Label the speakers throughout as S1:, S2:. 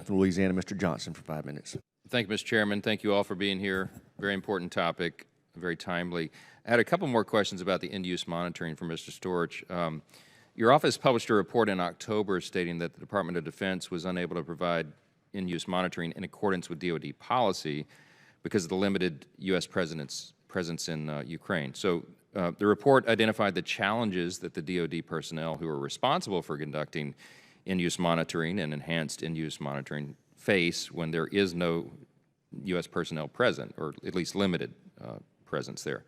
S1: from Louisiana, Mr. Johnson, for 5 minutes.
S2: Thank you, Mr. Chairman. Thank you all for being here. Very important topic, very timely. I had a couple more questions about the end-use monitoring for Mr. Storch. Your office published a report in October stating that the Department of Defense was unable to provide end-use monitoring in accordance with DoD policy because of the limited U.S. presence in Ukraine. So the report identified the challenges that the DoD personnel who are responsible for conducting end-use monitoring and enhanced end-use monitoring face when there is no U.S. personnel present, or at least limited presence there.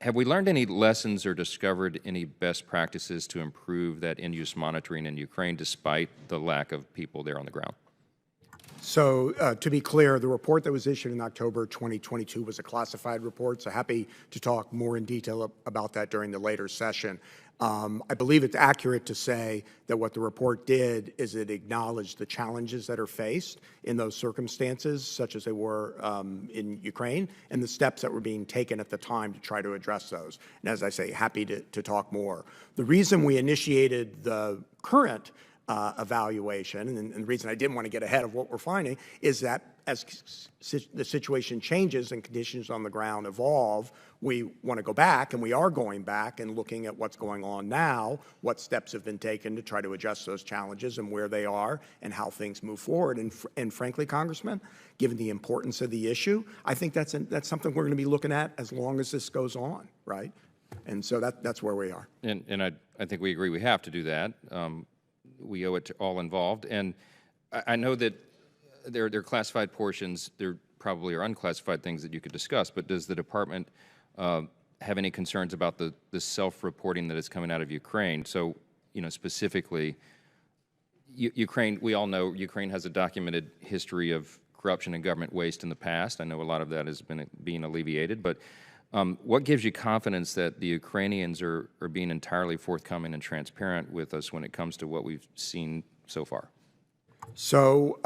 S2: Have we learned any lessons or discovered any best practices to improve that end-use monitoring in Ukraine despite the lack of people there on the ground?
S3: So to be clear, the report that was issued in October 2022 was a classified report, so happy to talk more in detail about that during the later session. I believe it's accurate to say that what the report did is it acknowledged the challenges that are faced in those circumstances, such as they were in Ukraine, and the steps that were being taken at the time to try to address those. And as I say, happy to talk more. The reason we initiated the current evaluation, and the reason I didn't want to get ahead of what we're finding, is that as the situation changes and conditions on the ground evolve, we want to go back, and we are going back and looking at what's going on now, what steps have been taken to try to adjust those challenges and where they are and how things move forward. And frankly, Congressman, given the importance of the issue, I think that's something we're going to be looking at as long as this goes on, right? And so that's where we are.
S2: And I think we agree we have to do that. We owe it to all involved. And I know that there are classified portions, there probably are unclassified things that you could discuss, but does the department have any concerns about the self-reporting that is coming out of Ukraine? So, you know, specifically, Ukraine, we all know Ukraine has a documented history of corruption and government waste in the past. I know a lot of that has been being alleviated, but what gives you confidence that the Ukrainians are being entirely forthcoming and transparent with us when it comes to what we've seen so far?
S3: So,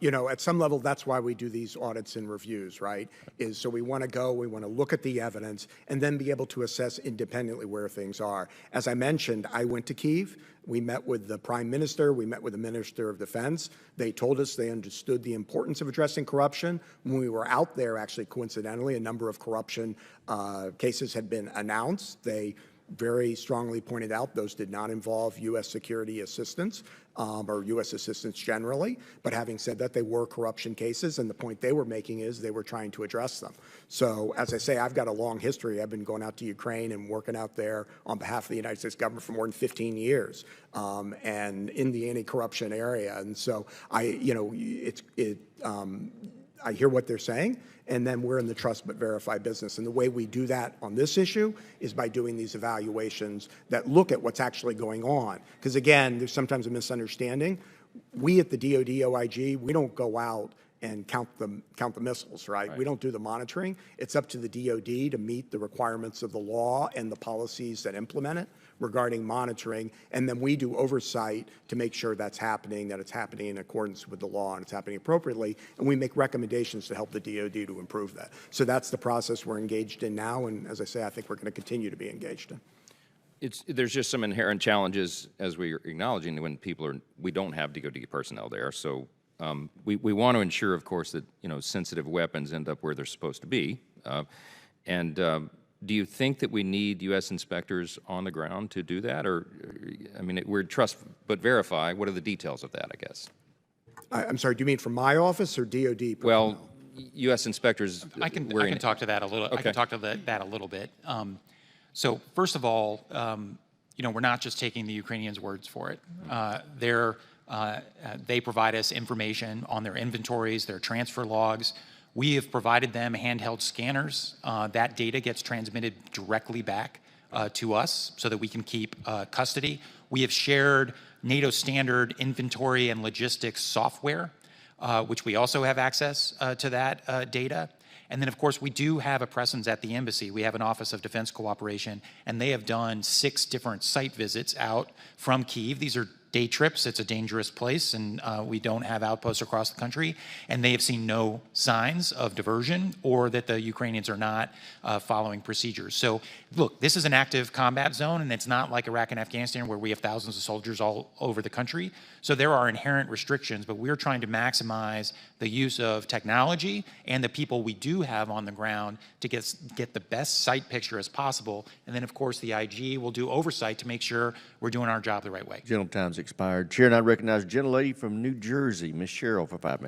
S3: you know, at some level, that's why we do these audits and reviews, right? Is so we want to look at the evidence and then be able to assess independently where things are. As I mentioned, I went to Kyiv. We met with the Prime Minister. We met with the Minister of Defense. They told us they understood the importance of addressing corruption. When we were out there, actually, coincidentally, a number of corruption cases had been announced. They very strongly pointed out those did not involve U.S. security assistance or U.S. assistance generally. But having said that, they were corruption cases, and the point they were making is they were trying to address them. So as I say, I've got a long history. I've been going out to Ukraine and working out there on behalf of the United States government for more than 15 years and in the anti-corruption area. And so I hear what they're saying, and then we're in the trust but verify business. And the way we do that on this issue is by doing these evaluations that look at what's actually going on. Because again, there's sometimes a misunderstanding. We at the DoD OIG, we don't go out and count the missiles, right? We don't do the monitoring. It's up to the DoD to meet the requirements of the law and the policies that implement it regarding monitoring, and then we do oversight to make sure that's happening, that it's happening in accordance with the law and it's happening appropriately, and we make recommendations to help the DoD to improve that. So that's the process we're engaged in now, and as I say, I think we're going to continue to be engaged in.
S2: There's just some inherent challenges, as we're acknowledging, when we don't have DoD personnel there. So we want to ensure, of course, that sensitive weapons end up where they're supposed to be. Do you think that we need U.S. inspectors on the ground to do that? Or, I mean, we're trust but verify. What are the details of that, I guess?
S3: I'm sorry, do you mean from my office or DoD personnel?
S2: Well, U.S. inspectors.
S4: I can talk to that a little. Okay. I can talk to that a little bit. So first of all, we're not just taking the Ukrainians' words for it. They provide us information on their inventories, their transfer logs. We have provided them handheld scanners. That data gets transmitted directly back to us so that we can keep custody. We have shared NATO standard inventory and logistics software, which we also have access to that data. And then, of course, we do have a presence at the embassy. We have an Office of Defense Cooperation, and they have done 6 different site visits out from Kyiv. These are day trips. It's a dangerous place, and we don't have outposts across the country. And they have seen no signs of diversion or that the Ukrainians are not following procedures. So, look, this is an active combat zone, and it's not like Iraq and Afghanistan where we have thousands of soldiers all over the country. So there are inherent restrictions, but we're trying to maximize the use of technology and the people we do have on the ground to get the best site picture as possible. And then, of course, the IG will do oversight to make sure we're doing our job the right way.
S1: General time's expired. Chair, and I recognize the gentlelady from New Jersey, Ms. Sherrill, for 5 minutes.